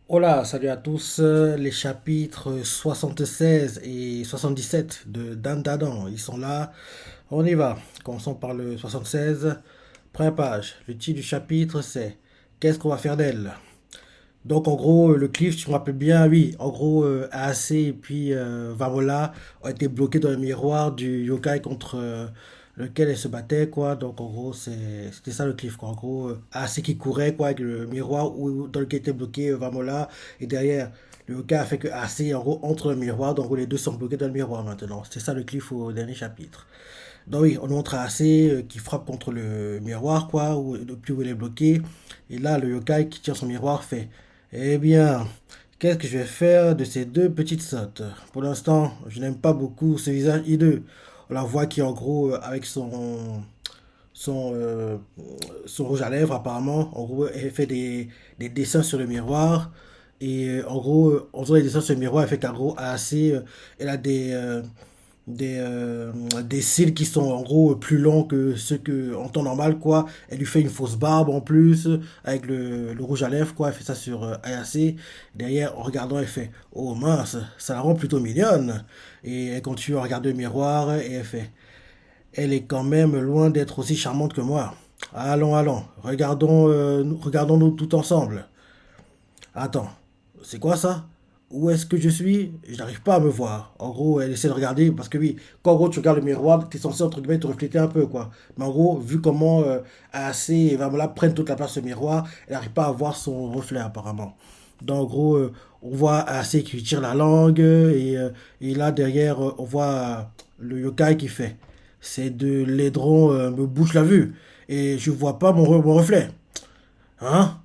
Hola, salut à tous. Les chapitres 76 et 77 de Dan Dadan, ils sont là. On y va. Commençons par le 76. Première page. Le titre du chapitre, c'est Qu'est-ce qu'on va faire d'elle? Donc, en gros, le cliff, tu me rappelles bien, oui. En gros, AAC et puis Vamola ont été bloqués dans le miroir du yokai contre lequel elle se battait, quoi. Donc, en gros, c'était ça le cliff, quoi. En gros, AAC qui courait, quoi, avec le miroir dans lequel était bloqué Vamola. Et derrière, le yokai a fait que AAC, en gros, entre le miroir. Donc, en gros, les deux sont bloqués dans le miroir maintenant. C'était ça le cliff au dernier chapitre. Donc, oui, on nous montre AAC qui frappe contre le miroir, quoi, depuis où il est bloqué. Et là, le yokai qui tire son miroir fait. Eh bien, qu'est-ce que je vais faire de ces deux petites sottes? Pour l'instant, je n'aime pas beaucoup ce visage hideux. On la voit qui, en gros, avec son, euh, son rouge à lèvres, apparemment, en gros, elle fait des dessins sur le miroir. Et en gros, en faisant les dessins sur le miroir, elle fait qu'en gros, assez, elle a des cils qui sont en gros plus longs que ceux que en temps normal quoi. Elle lui fait une fausse barbe en plus avec le rouge à lèvres quoi. Elle fait ça sur Ayase. Derrière en regardant elle fait oh mince ça la rend plutôt mignonne et elle continue à regarder le miroir et elle fait elle est quand même loin d'être aussi charmante que moi. Allons regardons-nous tout ensemble. Attends, c'est quoi ça? Où est-ce que je suis? Je n'arrive pas à me voir. En gros, elle essaie de regarder parce que oui, quand en gros tu regardes le miroir, tu es censé entre guillemets te refléter un peu quoi. Mais en gros, vu comment AC et Vamola prennent toute la place du miroir, elle n'arrive pas à voir son reflet apparemment. Donc en gros, on voit AC qui tire la langue et là derrière, on voit le yokai qui fait. C'est de l'aidron me bouche la vue et je vois pas mon reflet. Hein?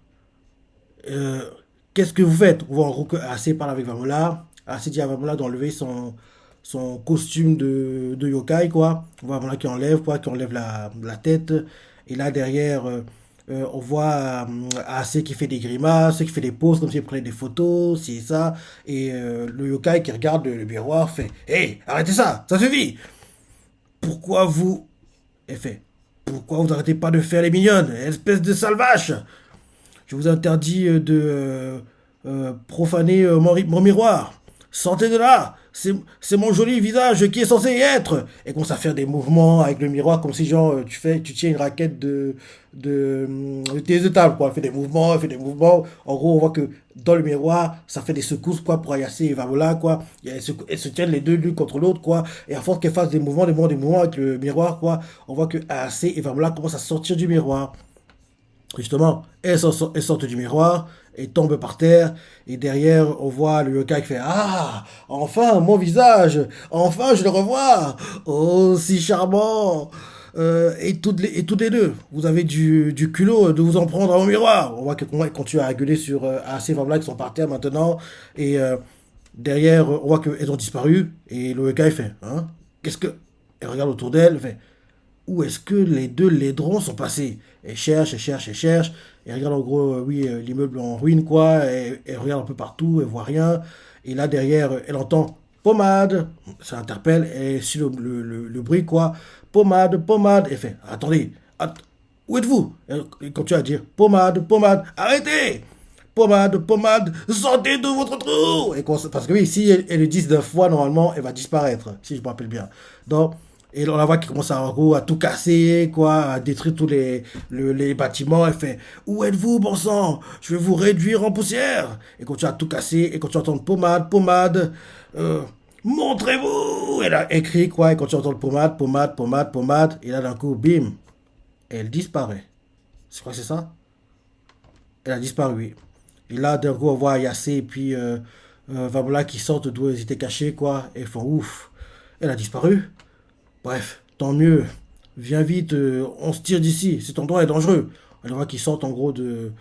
Euh, Qu'est-ce que vous faites? On voit en gros que AC parle avec Vamola. AC dit à Vamola d'enlever son costume de yokai, quoi. On voit Vamola qui enlève la tête. Et là, derrière, on voit AC qui fait des grimaces, qui fait des poses comme s'il prenait des photos, c'est ça. Et le yokai qui regarde le miroir fait Hé, arrêtez ça, ça suffit! Pourquoi vous. Elle fait Pourquoi vous n'arrêtez pas de faire les mignonnes, espèce de sale vache! Je vous interdis de profaner mon miroir. Sortez de là. C'est mon joli visage qui est censé y être. Et commence à faire des mouvements avec le miroir comme si genre tu tiens une raquette de tennis de table quoi. Elle fait des mouvements, elle fait des mouvements. En gros, on voit que dans le miroir, ça fait des secousses quoi pour Ayase et Vamola quoi. Et elles se tiennent les deux l'une contre l'autre quoi. Et à force qu'elles fassent des mouvements avec le miroir quoi, on voit que Ayase et Vamola commencent à sortir du miroir. Justement, elle sort du miroir et tombe par terre. Et derrière, on voit le yokai qui fait Ah, enfin, mon visage. Enfin, je le revois. Oh, si charmant. Et toutes les deux, vous avez du culot de vous en prendre à mon miroir. On voit que comment elle continue à gueuler sur ces femmes-là qui sont par terre maintenant. Et derrière, on voit qu'elles ont disparu. Et le yokai fait Hein? Qu'est-ce que. Elle regarde autour d'elle, elle fait où est-ce que les deux laidrons sont passés? Elle cherche, elle cherche, elle cherche. Elle regarde en gros, oui, l'immeuble en ruine, quoi. Elle regarde un peu partout, elle voit rien. Et là, derrière, elle entend pommade. Ça l'interpelle. Elle suit le bruit, quoi. Pommade, pommade. Elle fait, attendez, où êtes-vous? Elle continue à dire, pommade, pommade, arrêtez! Pommade, pommade, sortez de votre trou! Parce que oui, si elle le dit 9 fois, normalement, elle va disparaître, si je me rappelle bien. Donc, et on la voit qui commence à, en gros, à tout casser, quoi, à détruire tous les bâtiments. Elle fait Où êtes-vous, bon sang? Je vais vous réduire en poussière. Et continue à tout casser. Et quand tu entends pommade, pommade, euh, montrez-vous! Elle a écrit, quoi. Et quand tu entends pommade, pommade, pommade, pommade. Et là, d'un coup, bim, elle disparaît. Je crois que c'est ça? Elle a disparu, oui. Et là, d'un coup, on voit Yassé et puis Vamola qui sortent d'où ils étaient cachés, quoi. Et font ouf. Elle a disparu. Bref, tant mieux. Viens vite, on se tire d'ici. Cet endroit est dangereux. On voit qu'ils sortent en gros de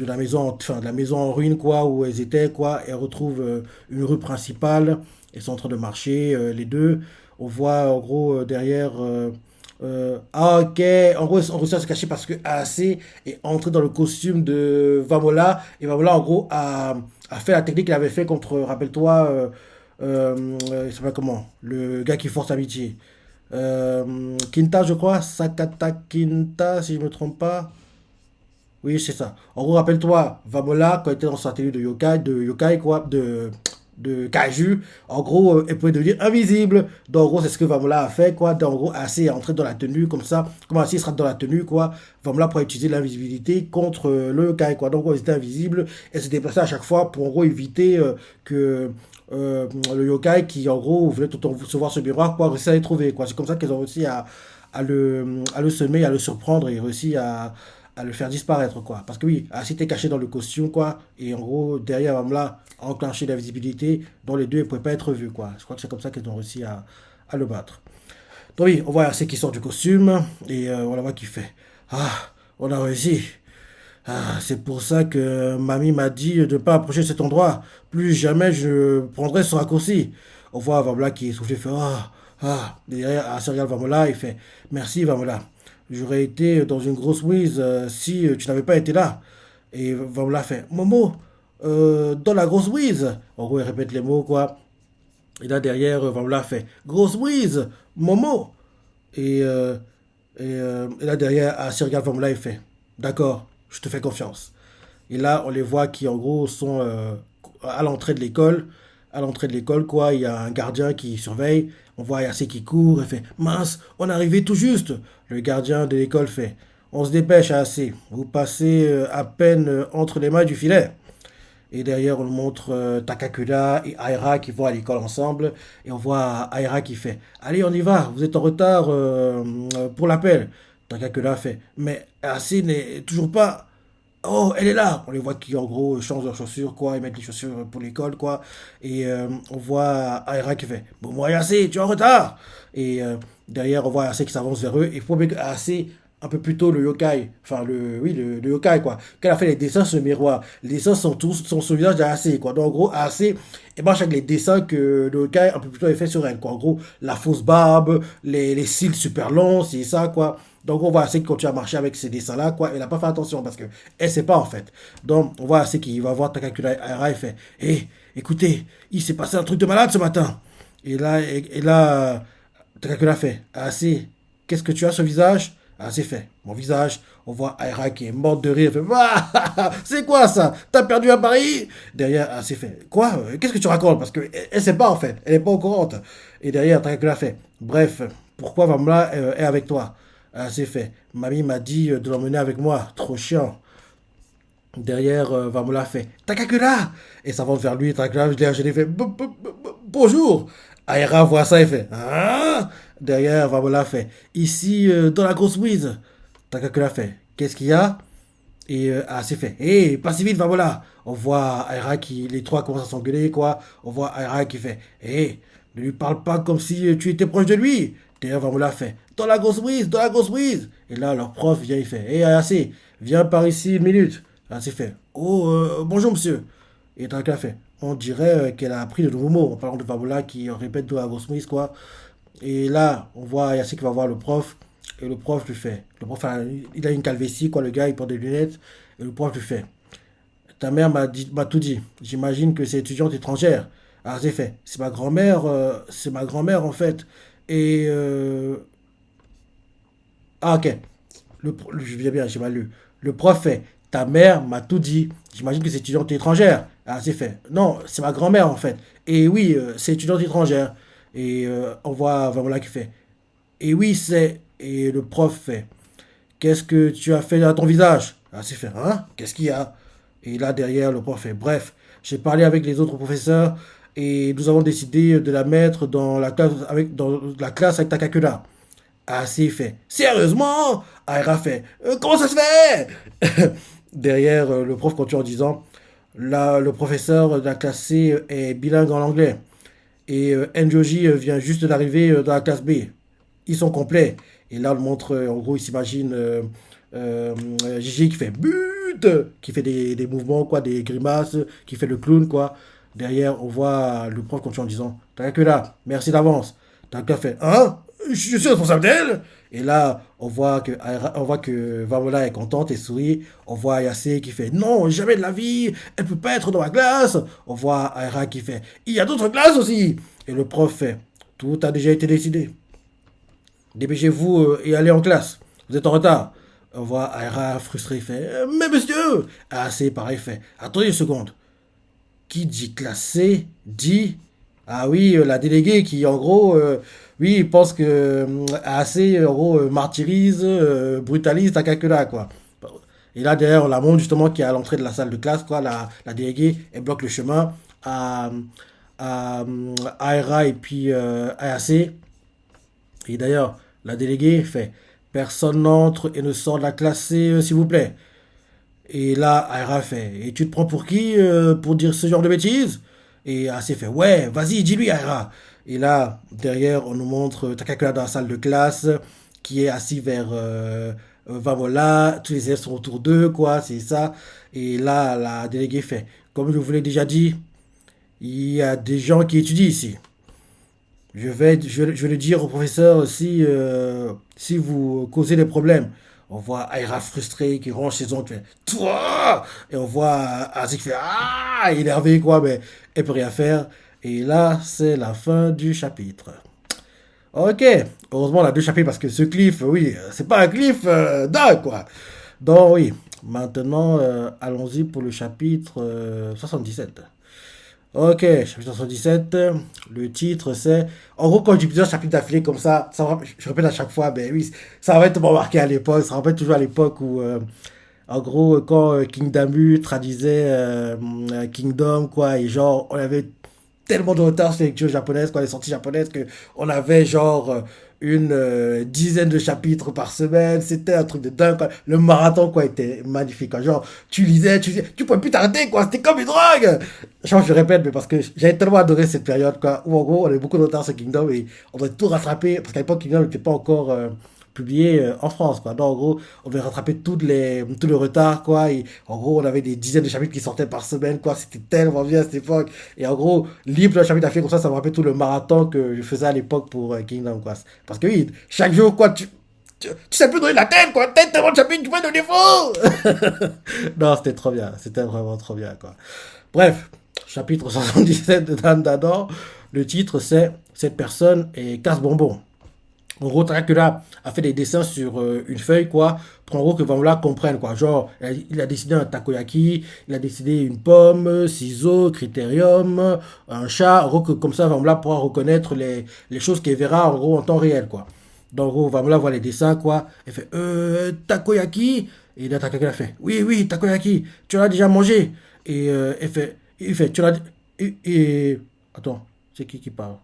la maison, enfin de la maison en ruine quoi, où elles étaient quoi. Et elles retrouvent une rue principale. Elles sont en train de marcher les deux. On voit en gros derrière. Ah ok, en gros on réussit à se cacher parce que AC est entré dans le costume de Vamola et Vamola en gros a fait la technique qu'il avait fait contre, rappelle-toi, il s'appelle comment? Le gars qui force amitié. Quinta, je crois. Sakata Quinta, si je me trompe pas. Oui, c'est ça. En gros, rappelle-toi, Vamola, quand elle était dans sa tenue de yokai, quoi, de kaiju, en gros, elle pouvait devenir invisible. Donc, en gros, c'est ce que Vamola a fait, quoi. Donc, en gros, assez est entré dans la tenue, comme ça. Comme assez sera dans la tenue, quoi. Vamola pourrait utiliser l'invisibilité contre le yokai, quoi. Donc, en gros, elle était invisible. Elle se déplaçait à chaque fois pour, en gros, éviter que le yokai qui, en gros, voulait tout le temps se voir ce miroir, quoi, réussir à les trouver, quoi. C'est comme ça qu'ils ont réussi à le semer, à le surprendre et réussi à le faire disparaître, quoi. Parce que oui, Asi était caché dans le costume, quoi. Et en gros, derrière Amla, a enclenché la visibilité, dont les deux ne pouvaient pas être vus, quoi. Je crois que c'est comme ça qu'ils ont réussi à le battre. Donc oui, on voit Asi qui sort du costume, et on la voit qui fait. Ah, on a réussi. Ah, c'est pour ça que mamie m'a dit de ne pas approcher cet endroit. Plus jamais je prendrai ce raccourci. On voit Vamla qui est soufflé, fait ah, ah. Et derrière, Asi regarde Vamla, il fait merci Vamla. J'aurais été dans une grosse mouise si tu n'avais pas été là. Et Vamla fait Momo, dans la grosse mouise. En gros, il répète les mots, quoi. Et là, derrière, Vamla fait grosse mouise, Momo. Et, euh, et là, derrière, Asi regarde Vamla, il fait d'accord, je te fais confiance. Et là, on les voit qui, en gros, sont à l'entrée de l'école. À l'entrée de l'école, quoi, il y a un gardien qui surveille. On voit Yacé qui court et fait mince, on est arrivé tout juste. Le gardien de l'école fait on se dépêche, Yacé. Vous passez à peine entre les mains du filet. Et derrière, on montre Takakura et Aira qui vont à l'école ensemble. Et on voit Aira qui fait allez, on y va, vous êtes en retard pour l'appel. Takakura fait mais Yacé n'est toujours pas. Oh, elle est là! On les voit qui, en gros, changent leurs chaussures, quoi. Ils mettent les chaussures pour l'école, quoi. Et on voit Aira qui fait bon, moi, Yacé, tu es en retard! Et derrière, on voit Yacé qui s'avance vers eux. Et il faut bien que Yacé, un peu plus tôt, le yokai, enfin, oui, le yokai, quoi. Qu'elle a fait les dessins sur le miroir. Les dessins sont tous sont sur le visage d'Yacé, quoi. Donc, en gros, Yacé, elle marche avec les dessins que le yokai, un peu plus tôt, avait fait sur elle, quoi. En gros, la fausse barbe, les cils super longs, c'est ça, quoi. Donc on voit assez qu'il continue à marcher avec ces dessins-là, quoi. Elle n'a pas fait attention parce que elle sait pas en fait. Donc on voit assez qu'il va voir Takakura Aira et fait hé, écoutez, il s'est passé un truc de malade ce matin. Et là, Takakura fait assez, qu'est-ce que tu as sur le visage? Assez fait, mon visage. On voit Aira qui est morte de rire. Elle fait c'est quoi ça? T'as perdu à Paris? Derrière, assez fait quoi? Qu'est-ce que tu racontes? Parce qu'elle elle sait pas en fait, elle est pas au courant. Et derrière, Takakura fait bref, pourquoi Vamla est avec toi? Ah, c'est fait. Mamie m'a dit de l'emmener avec moi. Trop chiant. Derrière, Vamola fait Takakura! Et ça va vers lui. Takakura, je l'ai fait bonjour! Aira voit ça et fait ah! Derrière, Vamola fait ici, dans la grosse whiz. Takakura fait qu'est-ce qu'il y a? Et c'est fait hé, hey, pas si vite, Vamola! On voit Aira qui, les trois commencent à s'engueuler, quoi. On voit Aira qui fait hé, hey, ne lui parle pas comme si tu étais proche de lui! Derrière, Vamola fait dans la grosse brise, dans la grosse brise. Et là, leur prof vient, il fait hé, hey, assez, viens par ici une minute. Assez fait oh, bonjour monsieur. Et Draka fait on dirait qu'elle a appris de nouveaux mots en parlant de Vamola qui répète de la grosse brise, quoi. Et là, on voit Yassé qui va voir le prof. Et le prof lui fait le prof, il a une calvétie, quoi, le gars, il porte des lunettes. Et le prof lui fait ta mère m'a tout dit. J'imagine que c'est étudiante étrangère. Alors j'ai fait c'est ma grand-mère en fait. Et ah, ok. Je viens bien, j'ai mal lu. Le prof fait ta mère m'a tout dit. J'imagine que c'est étudiante étrangère. Ah, c'est fait. Non, c'est ma grand-mère en fait. Et oui, c'est étudiante étrangère. Et on voit Vamola qui fait et oui, c'est. Et le prof fait qu'est-ce que tu as fait à ton visage? Ah, c'est fait hein? Qu'est-ce qu'il y a? Et là derrière, le prof fait bref, j'ai parlé avec les autres professeurs et nous avons décidé de la mettre dans la classe avec Takakura. Ah, c'est fait. Sérieusement? Aira fait. Comment ça se fait? Derrière, le prof continue en disant là, le professeur de la classe C est bilingue en anglais. Et Njoji vient juste d'arriver dans la classe B. Ils sont complets. Et là, on montre, en gros, il s'imagine euh, Gigi qui fait but, qui fait des mouvements, quoi, des grimaces, qui fait le clown, quoi. Derrière, on voit le prof continue en disant t'as que là, merci d'avance. T'as qu'à fait hein? Je suis responsable d'elle. Et là, on voit que Vamola est contente et sourit. On voit Yasé qui fait non, jamais de la vie, elle peut pas être dans ma classe. On voit Aira qui fait il y a d'autres classes aussi. Et le prof fait tout a déjà été décidé. Dépêchez-vous et allez en classe. Vous êtes en retard. On voit Aira frustré, il fait mais monsieur. Ah, c'est pareil, il fait attendez une seconde. Qui dit classé dit. Ah oui, la déléguée qui, en gros, oui, pense que assez, en gros, martyrise, brutalise Takakura, quoi. Et là, derrière, on la montre justement qui est à l'entrée de la salle de classe, quoi. La déléguée, elle bloque le chemin à, à Aira et puis Ayase. Et d'ailleurs, la déléguée fait personne n'entre et ne sort de la classe, s'il vous plaît. Et là, Aira fait et tu te prends pour qui pour dire ce genre de bêtises? Et AC fait ouais, vas-y, dis-lui, Aira. Et là, derrière, on nous montre Takakura dans la salle de classe qui est assis vers Vamola. Tous les élèves sont autour d'eux, quoi, c'est ça. Et là, la déléguée fait comme je vous l'ai déjà dit, il y a des gens qui étudient ici. Je vais le dire au professeur si vous causez des problèmes. On voit Aira frustré qui range ses ongles, fait toi. Et on voit Azik fait ah énervé quoi, mais elle peut rien faire. Et là, c'est la fin du chapitre. Ok, heureusement on a deux chapitres parce que ce cliff, oui, c'est pas un cliff dingue quoi. Donc oui, maintenant allons-y pour le chapitre 77. Ok, chapitre 77, le titre c'est... En gros, quand j'ai plusieurs chapitres d'affilée comme ça je répète à chaque fois, ben oui, ça va être marqué à l'époque, ça rappelle toujours à l'époque où, en gros, quand King Damu traduisait Kingdom, quoi, et genre, on avait tellement de retard sur les lectures japonaises, quoi, les sorties japonaises, que on avait genre une dizaine de chapitres par semaine. C'était un truc de dingue, quoi. Le marathon, quoi, était magnifique, quoi. Genre, tu pouvais plus t'arrêter, quoi. C'était comme une drogue. Genre, je répète, mais parce que j'avais tellement adoré cette période, quoi, où en gros, on avait beaucoup de retard sur Kingdom et on devait tout rattraper, parce qu'à l'époque, Kingdom n'était pas encore publié en France, quoi. Donc, en gros, on devait rattraper tout le retard, quoi. Et en gros, on avait des dizaines de chapitres qui sortaient par semaine, quoi. C'était tellement bien à cette époque. Et en gros, libre de chapitre à faire comme ça me rappelle tout le marathon que je faisais à l'époque pour Kingdom, quoi. Parce que oui, chaque jour, quoi, tu sais plus donner la tête, quoi. Tête tellement de chapitres, tu peux donner faux. Non, c'était trop bien. C'était vraiment trop bien, quoi. Bref, chapitre 77 de Dan Dadan. Le titre, c'est Cette personne est casse-bonbon. En gros, Dracula a fait des dessins sur une feuille, quoi, pour en gros que Vamla comprenne, quoi. Genre, il a dessiné un takoyaki, il a dessiné une pomme, ciseaux, critérium, un chat, en gros, que comme ça, Vamla pourra reconnaître les choses qu'il verra, en gros, en temps réel, quoi. Donc, en gros, Vamla voit les dessins, quoi, et fait, takoyaki? Et là, Takakura fait, oui, oui, takoyaki, tu l'as déjà mangé? Et il fait, tu l'as... Attends, c'est qui parle?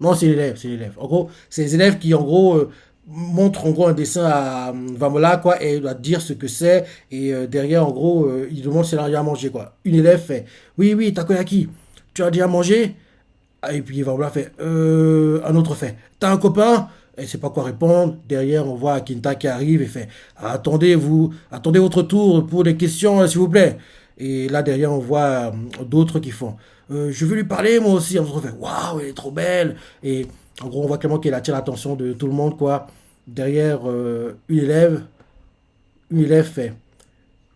Non, c'est l'élève, c'est l'élève. En gros, c'est les élèves qui, en gros, montrent en gros un dessin à Vamola, quoi, et il doit dire ce que c'est, et derrière, en gros, il demande s'il a rien à manger, quoi. Une élève fait, oui, oui, takoyaki, tu as déjà mangé? Ah, et puis Vamola fait, un autre fait, t'as un copain? Et ne sait pas quoi répondre. Derrière, on voit Kinta qui arrive et fait, attendez votre tour pour des questions, s'il vous plaît. Et là, derrière, on voit d'autres qui font. Je veux lui parler, moi aussi. On se fait, waouh, elle est trop belle. Et en gros, on voit clairement qu'elle attire l'attention de tout le monde, quoi. Derrière, une élève fait,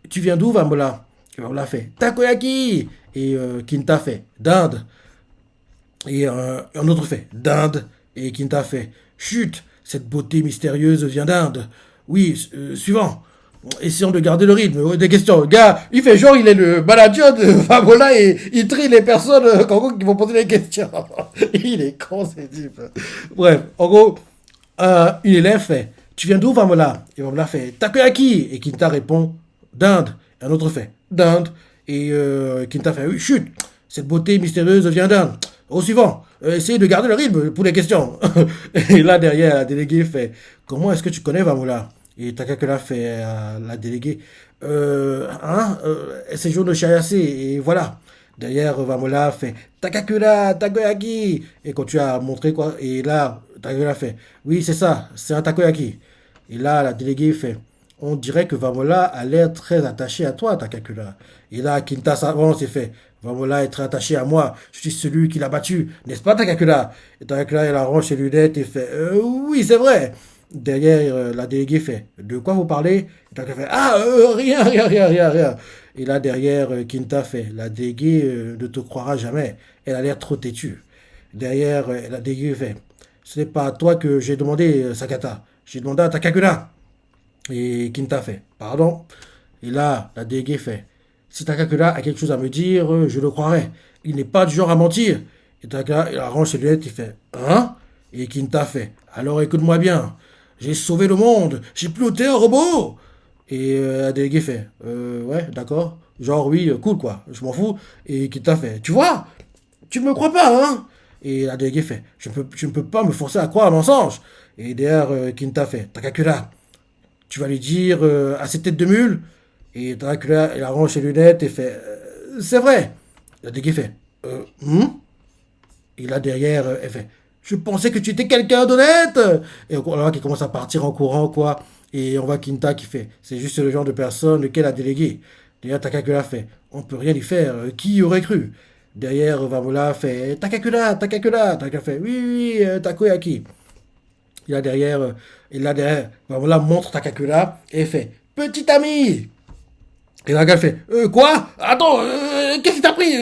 tu viens d'où, Vamola? Et Vamola fait, takoyaki. Et Kinta fait, d'Inde. Et un autre fait, d'Inde. Et Kinta fait, chut, cette beauté mystérieuse vient d'Inde. Oui, suivant. Essayons de garder le rythme des questions. Le gars, il fait genre, il est le manager de Fabola et il trie les personnes en gros, qui vont poser des questions. Il est con, c'est type. Bref, en gros, une élève fait, tu viens d'où, Fabola? Et Fabola fait, takoyaki. Et Kinta répond, d'Inde. Et un autre fait, d'Inde. Et Kinta fait, oui, chut, cette beauté mystérieuse vient d'Inde. Au suivant, essayez de garder le rythme pour les questions. Et là, derrière, la déléguée fait, comment est-ce que tu connais Fabola? Et Takakura fait à la déléguée, c'est jour de Shayase, et voilà. Derrière, Vamola fait Takakura, takoyaki. Et quand tu as montré quoi, et là, Takakura fait, oui, c'est ça, c'est un takoyaki. Et là, la déléguée fait, on dirait que Vamola a l'air très attaché à toi, Takakura. Et là, Kinta s'avance et fait, Vamola est très attaché à moi, je suis celui qui l'a battu, n'est-ce pas, Takakura? Et Takakura, il arrange ses lunettes et fait, oui, c'est vrai. Derrière, la déléguée fait, de quoi vous parlez? Et Takakura fait, ah, rien, rien, rien, rien, rien. Et là, derrière, Kinta fait, la déléguée ne te croira jamais, elle a l'air trop têtue. Derrière, la déléguée fait, ce n'est pas à toi que j'ai demandé, Sakata, j'ai demandé à Takakura. Et Kinta fait, pardon. Et là, la déléguée fait, si Takakura a quelque chose à me dire, je le croirai. Il n'est pas du genre à mentir. Et Takakura, il arrange ses lunettes, il fait, hein? Et Kinta fait, alors écoute-moi bien. J'ai sauvé le monde. J'ai piloté un robot. Et la déléguée fait, ouais, d'accord. Genre, oui, cool, quoi. Je m'en fous. Et Kinta fait, tu vois, tu me crois pas, hein? Et la déléguée fait, je ne peux pas me forcer à croire un mensonge. Et derrière, Kinta fait, Takakura, tu vas lui dire à ses têtes de mule. Et Dracula, il arrange ses lunettes et fait c'est vrai. La déléguée fait Et là derrière, elle fait je pensais que tu étais quelqu'un d'honnête. Et on voit qu'il commence à partir en courant, quoi. Et on voit Kinta qui fait c'est juste le genre de personne lequel a délégué. Derrière, Takakura fait on peut rien y faire. Qui aurait cru? Derrière, Vamola fait Takakura, Takakura. Takakura fait oui, oui, Takoyaki. Et là derrière, Vamola montre Takakura et fait petit ami. Et la gars fait quoi? Attends, qu'est-ce qui t'a pris?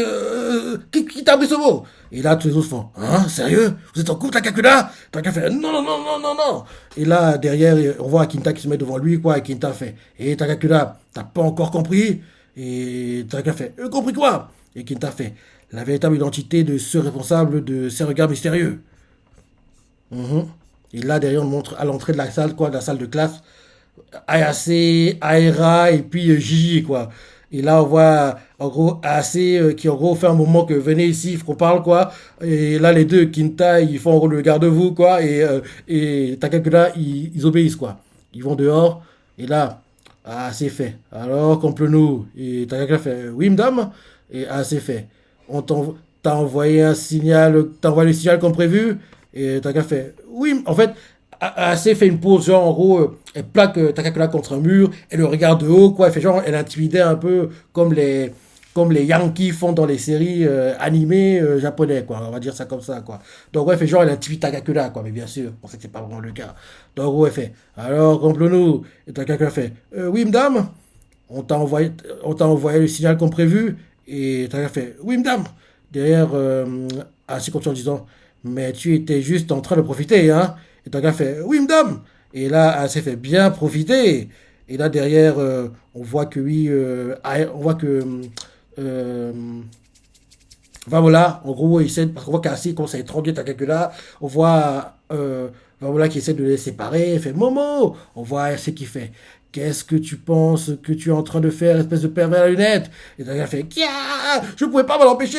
Qui t'a pris ce mot? Et là, tous les autres font hein, sérieux? Vous êtes en couple, Takakura? Takakura fait non, non, non, non, non, non. Et là, derrière, on voit Akinta qui se met devant lui, quoi. Et Akinta fait et Takakura, t'as pas encore compris? Et Takakura fait compris quoi? Et Akinta fait la véritable identité de ce responsable de ces regards mystérieux. Mhm. Et là, derrière, on montre à l'entrée de la salle, quoi, de la salle de classe, AAC, Aera et puis Gigi, quoi. Et là, on voit, en gros, AAC qui, en gros, fait un moment que venez ici, il faut qu'on parle, quoi. Et là, les deux, Kinta, ils font en gros le garde-vous, quoi. Et Takakura, ils obéissent, quoi. Ils vont dehors. Et là, AAC fait. Alors, complot-nous. Et Takakura fait, oui, madame. Et AAC fait. On t'as envoyé un signal, t'as envoyé le signal comme prévu. Et Takakura fait, oui, en fait, assez fait une pause, genre en gros, elle plaque Takakura contre un mur, elle le regarde de haut, quoi, elle fait genre, elle intimidait un peu comme les Yankees font dans les séries animées japonais, quoi, on va dire ça comme ça, quoi. Donc, ouais, elle fait genre, elle intimide Takakura, quoi, mais bien sûr, on sait que c'est pas vraiment le cas. Donc, ouais, elle fait, alors, complot-nous. Et Takakura fait, oui, madame, on t'a envoyé le signal comme prévu, et Takakura fait, oui, madame. Derrière, ainsi continue en disant, mais tu étais juste en train de profiter, hein. Et ton gars fait oui, madame. Et là, elle s'est fait bien profiter. Et là, derrière, on voit que oui, on voit que. Euh, voilà, en gros, parce qu'on voit qu'Assis commence à étrangler Takakura. On voit voilà qui essaie de les séparer. Il fait Momo. On voit Assis qui fait qu'est-ce que tu penses que tu es en train de faire, espèce de pervers à lunettes? Et Takakura fait Kia. Je ne pouvais pas m'en empêcher.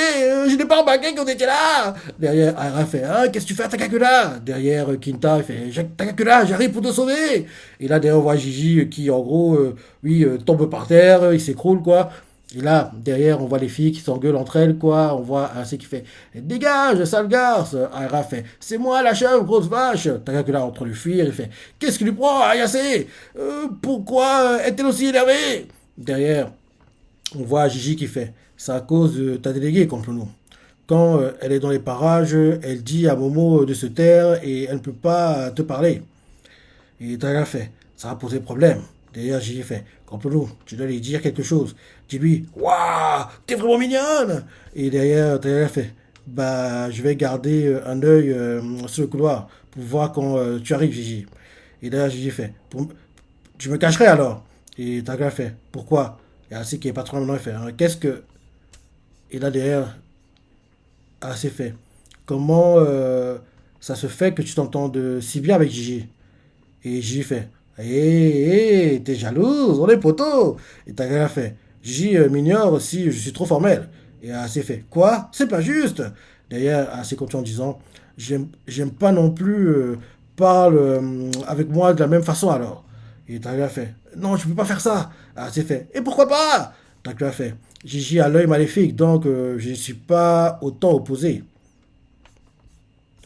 Je n'ai pas remarqué qu'on était là. Derrière, Aira fait ah, qu'est-ce que tu fais à Takakura? Derrière, Kinta il fait Takakura, j'arrive pour te sauver. Et là, derrière, on voit Gigi qui, en gros, oui, tombe par terre, il s'écroule, quoi. Et là, derrière, on voit les filles qui s'engueulent entre elles, quoi. On voit AC qui fait dégage, sale garce. Aira fait c'est moi la chèvre, grosse vache. Takakura entre lui fuir, il fait qu'est-ce qui lui prend, Ayase? Pourquoi est-elle aussi énervée? Derrière, on voit Gigi qui fait c'est à cause de ta déléguée contre nous. Quand elle est dans les parages, elle dit à Momo de se taire et elle ne peut pas te parler. Et Taga fait, ça va poser problème. D'ailleurs, j'y ai fait, complot, tu dois lui dire quelque chose. Dis-lui, waouh, t'es vraiment mignonne. Et derrière, Taga fait, bah, je vais garder un œil sur le couloir pour voir quand tu arrives, Gigi. Et derrière, Gigi fait, tu me cacherais alors. Et Taga fait, pourquoi? Et ainsi qui est patron maintenant, il fait, hein, qu'est-ce que. Et là, derrière, assez fait, comment ça se fait que tu t'entendes si bien avec Gigi? Et Gigi fait hé, hé, t'es jalouse, on est poteau. Et Tagala fait Gigi m'ignore si je suis trop formel. Et AC fait quoi? C'est pas juste. D'ailleurs, AC continue en disant j'aime pas non plus parle avec moi de la même façon alors. Et Tagala fait non, je peux pas faire ça. AC fait et pourquoi pas? Tagala fait Gigi a l'œil maléfique donc je ne suis pas autant opposé.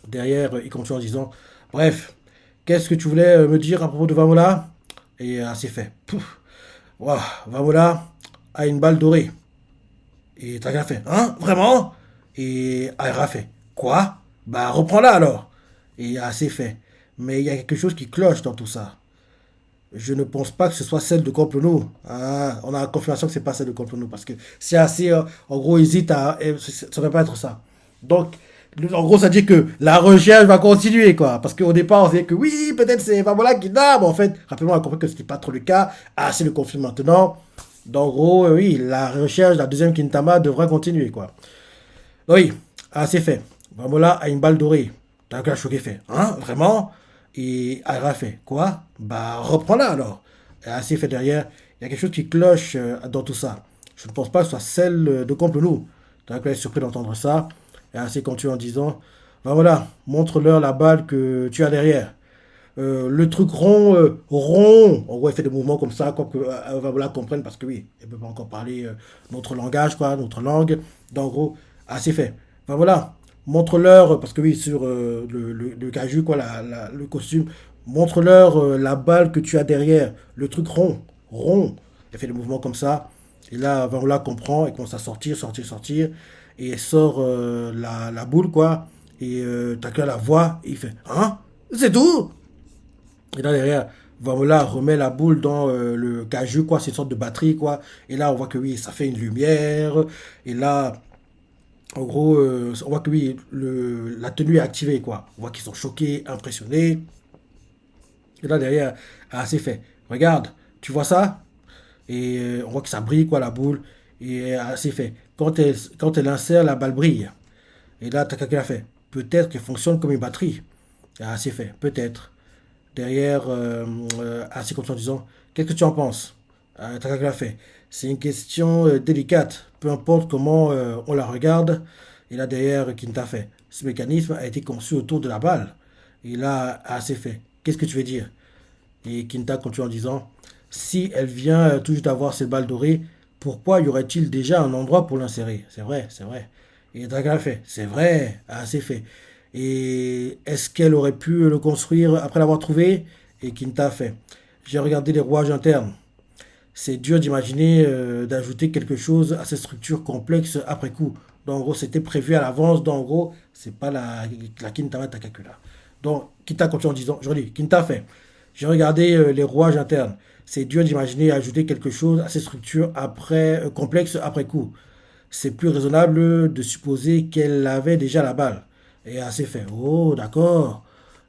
Derrière, il continue en disant bref, qu'est-ce que tu voulais me dire à propos de Vamola? Et c'est fait. Pouf. Waouh, Vamola a une balle dorée. Et Taga fait hein, vraiment? Et Aira fait quoi? Bah reprends-la alors. Et c'est fait. Mais il y a quelque chose qui cloche dans tout ça. Je ne pense pas que ce soit celle de Complono. Ah, on a la confirmation que c'est pas celle de Complono parce que c'est assez, en gros, hésite à, ça ne va pas être ça. Donc, En gros, ça dit que la recherche va continuer, quoi. Parce qu'au départ, on disait que oui, peut-être c'est Famola qui dort, mais en fait, rapidement, on a compris que ce n'était pas trop le cas. Ah, c'est le conflit maintenant. Donc, en gros, oui, la recherche, la deuxième Kintama devra continuer, quoi. Oui, ah, c'est fait. Famola a une balle dorée. T'as qu'à choquer fait. Hein, vraiment? Et Aira fait. Quoi? Bah, reprends-la alors. Et assez fait derrière. Il y a quelque chose qui cloche dans tout ça. Je ne pense pas que ce soit celle de Complot. T'as qu'à être surpris d'entendre ça. Et ainsi continue en disant, ben voilà, montre-leur la balle que tu as derrière. Le truc rond, rond, en gros, elle fait des mouvements comme ça, quoi que voilà, comprenne, parce que oui, elle ne peut pas encore parler notre langage, quoi, notre langue. Donc, en gros, c'est fait. Ben voilà, montre-leur, parce que oui, sur le caju, quoi, le costume, montre-leur la balle que tu as derrière, le truc rond, rond. Elle fait des mouvements comme ça. Et là, ben voilà, comprend, elle commence à sortir, sortir, sortir et elle sort la boule, quoi. Et t'as que la voix, et il fait hein? C'est tout? Et là, derrière, Vamola remet la boule dans le caju, quoi. C'est une sorte de batterie, quoi. Et là, on voit que oui, ça fait une lumière. Et là, en gros, on voit que oui, la tenue est activée, quoi. On voit qu'ils sont choqués, impressionnés. Et là, derrière, c'est fait. Regarde, tu vois ça? Et on voit que ça brille, quoi, la boule. Et c'est fait. Quand elle insère, la balle brille. Et là, Takaki a fait. Peut-être qu'elle fonctionne comme une batterie. C'est fait. Peut-être. Derrière, ainsi comme ça en disant, qu'est-ce que tu en penses? Takaki a fait. C'est une question délicate. Peu importe comment on la regarde. Et là, derrière, Kinta fait. Ce mécanisme a été conçu autour de la balle. Et là, c'est fait. Qu'est-ce que tu veux dire? Et Kinta continue en disant, si elle vient tout juste d'avoir cette balle dorée, pourquoi y aurait-il déjà un endroit pour l'insérer? C'est vrai, c'est vrai. Et Dragan fait, c'est vrai, c'est fait. Et est-ce qu'elle aurait pu le construire après l'avoir trouvé? Et Kinta fait, j'ai regardé les rouages internes. C'est dur d'imaginer d'ajouter quelque chose à cette structure complexe après coup. Donc, en gros, c'était prévu à l'avance. Donc, en gros, c'est pas la Kintama Takakura. Donc, Kinta continue en disant, je redis, Kinta fait, j'ai regardé les rouages internes. C'est dur d'imaginer ajouter quelque chose à ces structures complexes après coup. C'est plus raisonnable de supposer qu'elle avait déjà la balle. Et assez fait. Oh, d'accord.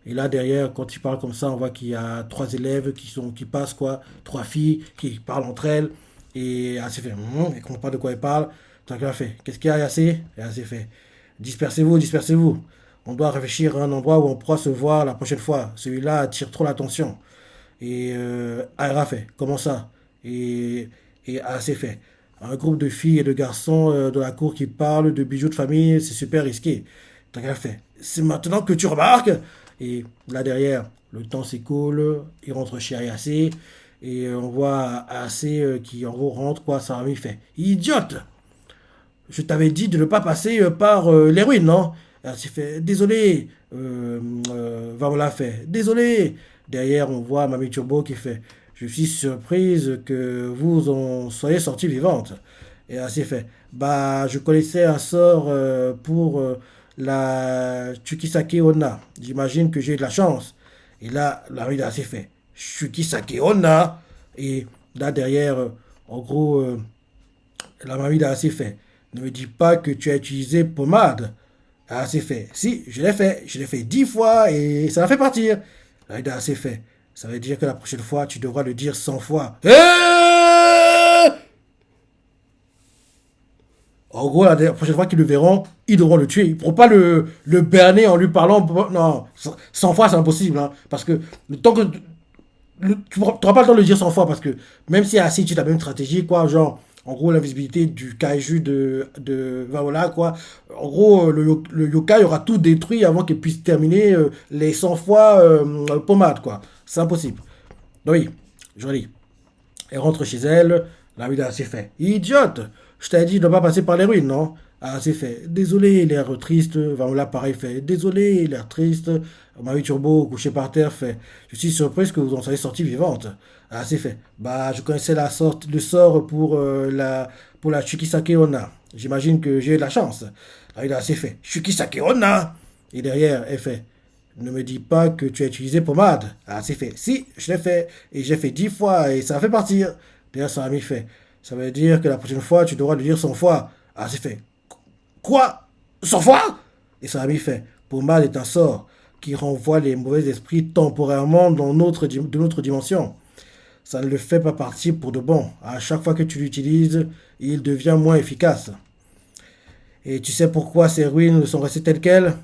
Et là, derrière, quand il parle comme ça, on voit qu'il y a trois élèves qui passent, quoi. Trois filles qui parlent entre elles. Et assez fait. Elle ne comprend pas de quoi elle parle. Donc, elle a fait. Qu'est-ce qu'il y a assez? Et assez fait. Dispersez-vous, dispersez-vous. On doit réfléchir à un endroit où on pourra se voir la prochaine fois. Celui-là attire trop l'attention. Et Aira fait, comment ça? Et, et c'est fait. Un groupe de filles et de garçons de la cour qui parlent de bijoux de famille, c'est super risqué. Donc elle fait, c'est maintenant que tu remarques? Et là derrière, le temps s'écoule, il rentre chez Ayase, et on voit Ayase qui en gros rentre, quoi, sa famille fait, idiote! Je t'avais dit de ne pas passer par les ruines, non? Elle s'est fait, désolé. Voilà fait, désolé. Derrière, on voit Mamie Turbo qui fait, je suis surprise que vous en soyez sortie vivante. Et elle s'est fait, bah, je connaissais un sort pour la Chukisake Onna. J'imagine que j'ai eu de la chance. Et là, la rue s'est fait, Chukisake Onna. Et là, derrière, en gros, la mamie a assez fait. Ne me dis pas que tu as utilisé pommade. Ah, c'est fait. Si, je l'ai fait. Je l'ai fait 10 fois et ça l'a fait partir. Là, c'est fait. Ça veut dire que la prochaine fois, tu devras le dire 100 fois. En gros, la prochaine fois qu'ils le verront, ils devront le tuer. Ils ne pourront pas le berner en lui parlant. Non, 100 fois, c'est impossible. Hein, parce que le temps que tu n'auras pas le temps de le dire 100 fois parce que même si assis tu as la même stratégie, quoi, genre, en gros, l'invisibilité du kaiju de Vaola, quoi. En gros, le yokai aura tout détruit avant qu'il puisse terminer les 100 fois pommade, quoi. C'est impossible. Donc, oui, je redis. Elle rentre chez elle, la vie c'est fait. Idiote! Je t'ai dit de ne pas passer par les ruines, non? Ah, c'est fait. Désolé, l'air triste. Voilà, pareil, fait. Désolé, l'air triste. Marie Turbo, couché par terre, fait. Je suis surprise que vous en soyez sortie vivante. Ah, c'est fait. Bah, je connaissais le sort pour la Shikisake Onna. J'imagine que j'ai eu de la chance. Ah, il a assez fait. Shikisake Onna! Et derrière, elle fait. Ne me dis pas que tu as utilisé pommade. Ah, c'est fait. Si, je l'ai fait. Et j'ai fait 10 fois et ça a fait partir. D'ailleurs, ça a mis fait. Ça veut dire que la prochaine fois, tu devras le dire 100 fois. Ah, c'est fait. Quoi? 100 fois? Et son ami fait, pommade est un sort qui renvoie les mauvais esprits temporairement dans de notre dimension. Ça ne le fait pas partir pour de bon. À chaque fois que tu l'utilises, il devient moins efficace. Et tu sais pourquoi ces ruines sont restées telles quelles?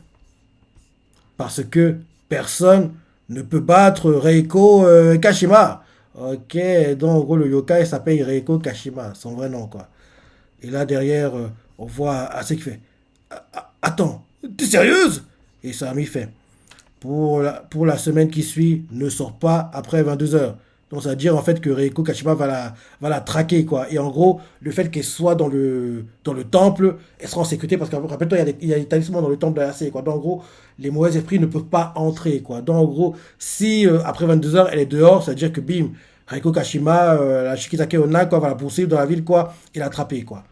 Parce que personne ne peut battre Reiko Kashima. Ok, donc en gros le yokai s'appelle Reiko Kashima, son vrai nom quoi. Et là derrière, on voit Ase qui fait attends, t'es sérieuse? Et son ami fait pour la semaine qui suit, ne sort pas après 22 heures. Donc ça veut dire en fait que Reiko Kashima va la traquer quoi. Et en gros, le fait qu'elle soit dans le temple, elle sera en sécurité parce que rappelle-toi, il y a des talismans dans le temple de l'AC quoi. Donc en gros, les mauvais esprits ne peuvent pas entrer quoi. Donc en gros, si après 22 heures elle est dehors, ça veut dire que bim, Reiko Kashima, la Shikizake Onna quoi, va la poursuivre dans la ville quoi et l'attraper quoi.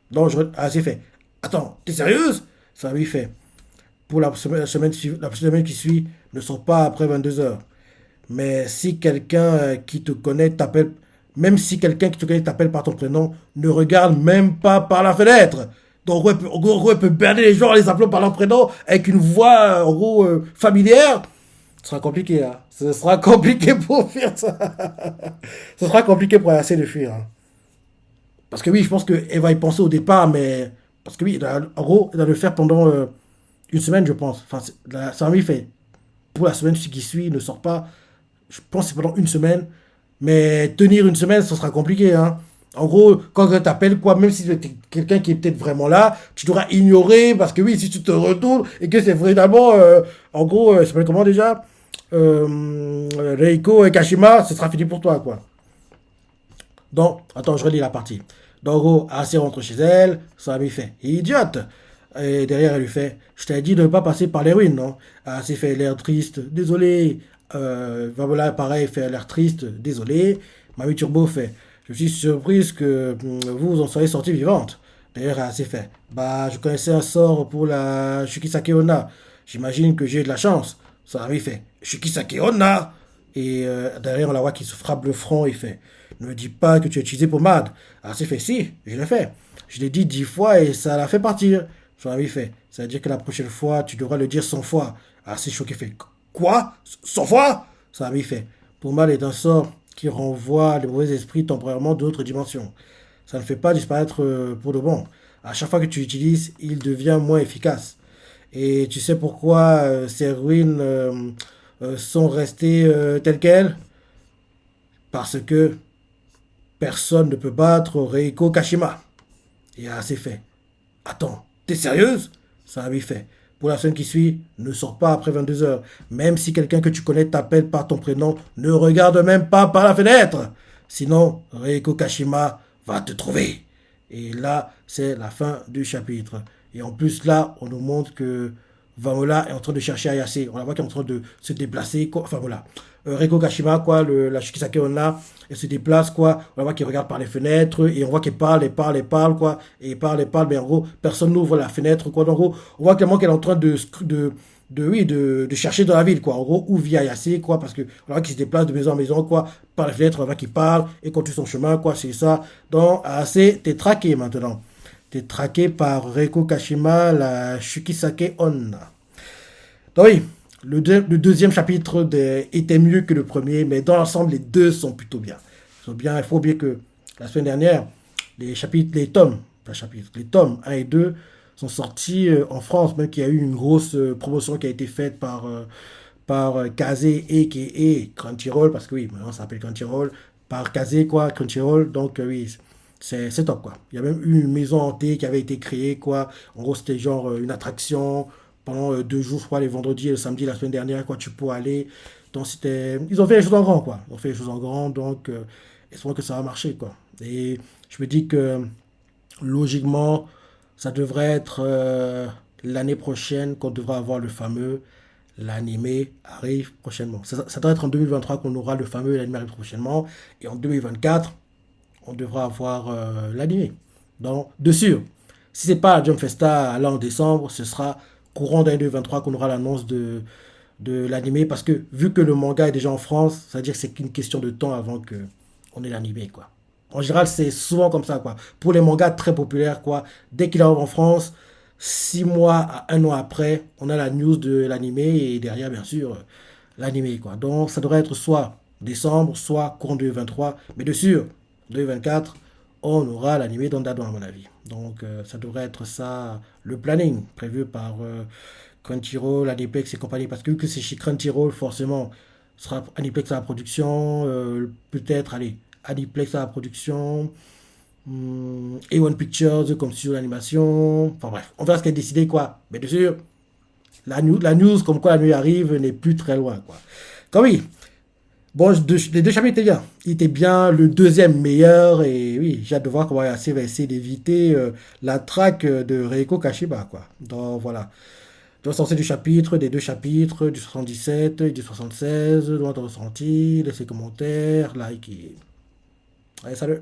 Donc c'est fait. Attends, t'es sérieuse? Ça lui fait pour la semaine qui suit, ne sort pas après 22 heures. Mais si quelqu'un qui te connaît t'appelle, même si quelqu'un qui te connaît t'appelle par ton prénom, ne regarde même pas par la fenêtre. Donc, en gros, elle peut berner les gens en les appelant par leur prénom avec une voix, en gros, familière. Ce sera compliqué, hein. Ce sera compliqué pour faire ça. Ce sera compliqué pour essayer de fuir, hein. Parce que oui, je pense qu'elle va y penser au départ, mais. Parce que oui, en gros, elle va le faire pendant une semaine, je pense. Enfin, ça m'a fait. Pour la semaine qui suit, ne sort pas. Je pense que c'est pendant une semaine. Mais tenir une semaine, ça sera compliqué, hein. En gros, quand tu t'appelles, quoi, même si c'est quelqu'un qui est peut-être vraiment là, tu devras ignorer, parce que oui, si tu te retournes et que c'est vraiment, en gros, ça s'appelle comment déjà Reiko et Kashima, ce sera fini pour toi, quoi. Donc, attends, je relis la partie. Donc, en gros, Assez rentre chez elle, son ami fait idiote. Et derrière, elle lui fait je t'ai dit de ne pas passer par les ruines, non? Assez fait l'air triste, désolé. Voilà, pareil, fait l'air triste, désolé. Mamie Turbo fait je suis surprise que vous en soyez sortie vivante. D'ailleurs, Assez fait bah, je connaissais un sort pour la Shukisake Onna. J'imagine que j'ai eu de la chance. Son ami fait Shukisake Onna. Et derrière, on la voit qui se frappe le front et fait ne me dis pas que tu as utilisé pommade. Alors c'est fait, si, je l'ai fait. Je l'ai dit 10 fois et ça l'a fait partir. Son ami fait, ça veut dire que la prochaine fois, tu devras le dire 100 fois. Alors c'est choqué, fait, quoi? 100 fois? Son ami fait, pommade est un sort qui renvoie les mauvais esprits temporairement d'autres dimensions. Ça ne fait pas disparaître pour de bon. À chaque fois que tu l'utilises, il devient moins efficace. Et tu sais pourquoi ces ruines sont restées telles quelles? Parce que personne ne peut battre Reiko Kashima. Et c'est fait. Attends, t'es sérieuse? Ça avait fait. Pour la semaine qui suit, ne sors pas après 22 heures. Même si quelqu'un que tu connais t'appelle par ton prénom, ne regarde même pas par la fenêtre. Sinon, Reiko Kashima va te trouver. Et là, c'est la fin du chapitre. Et en plus, là, on nous montre que Vamola est en train de chercher Ayase. On la voit qu'elle est en train de se déplacer. Enfin voilà. Reiko Kashima, quoi, la Shikisake Onna, elle se déplace, quoi. On la voit qu'elle regarde par les fenêtres et on voit qu'elle parle, quoi. Et elle parle, mais en gros, personne n'ouvre la fenêtre, quoi. Donc, en gros, on voit clairement qu'elle est en train de chercher dans la ville, quoi. En gros, où vit Ayase, quoi, parce que on voit qu'il se déplace de maison en maison, quoi, par les fenêtres, on voit qu'il parle et continue son chemin, quoi, c'est ça. Donc, Ayase, t'es traqué maintenant. T'es traqué par Reiko Kashima, la Shikisake Onna. Donc oui, le deuxième chapitre était mieux que le premier, mais dans l'ensemble, les deux sont plutôt bien. Ils sont bien. Il faut oublier que la semaine dernière, les tomes 1 et 2 sont sortis en France, même qu'il y a eu une grosse promotion qui a été faite par Kazé et Crunchyroll, parce que oui, maintenant ça s'appelle Crunchyroll, par Kazé, quoi, Crunchyroll, donc oui, c'est top, quoi. Il y a même eu une maison hantée qui avait été créée, quoi. En gros, c'était genre une attraction pendant 2 jours, je crois, les vendredis et le samedi la semaine dernière, quoi, tu peux aller. Donc c'était, ils ont fait les choses en grand, quoi. Ils ont fait les choses en grand, donc espérons que ça va marcher, quoi. Et je me dis que logiquement, ça devrait être l'année prochaine qu'on devra avoir le fameux l'animé arrive prochainement. Ça doit être en 2023 qu'on aura le fameux l'animé arrive prochainement. Et en 2024, on devra avoir l'animé. Donc, de sûr, si c'est pas à Jump Festa là en décembre, ce sera courant d'année 2023 qu'on aura l'annonce de l'animé. Parce que vu que le manga est déjà en France, ça veut dire que c'est qu'une question de temps avant que on ait l'animé, quoi. En général, c'est souvent comme ça, quoi. Pour les mangas très populaires, quoi, dès qu'il arrive en France, 6 mois à 1 an après, on a la news de l'animé et derrière, bien sûr, l'animé, quoi. Donc, ça devrait être soit décembre, soit courant 2023. Mais de sûr, 2024, on aura l'animé d'Ondadon, à mon avis. Donc, ça devrait être ça, le planning prévu par Crunchyroll, Aniplex et compagnie. Parce que vu que c'est chez Crunchyroll, forcément, ce sera Aniplex à la production, peut-être, allez, Aniplex à la production, A1 Pictures comme studio d'animation. Enfin bref, on verra ce qui est décidé, quoi. Mais bien sûr, la news comme quoi la nuit arrive n'est plus très loin, quoi. Comme oui, bon, les deux chapitres étaient bien. Il était bien, le deuxième meilleur, et oui, j'ai hâte de voir comment Ayase va essayer d'éviter la traque de Reiko Kashiba, quoi. Donc voilà. Donc, c'est du chapitre, des deux chapitres, du 77 et du 76, dans ton ressenti, laissez commentaires, like et... Allez, salut!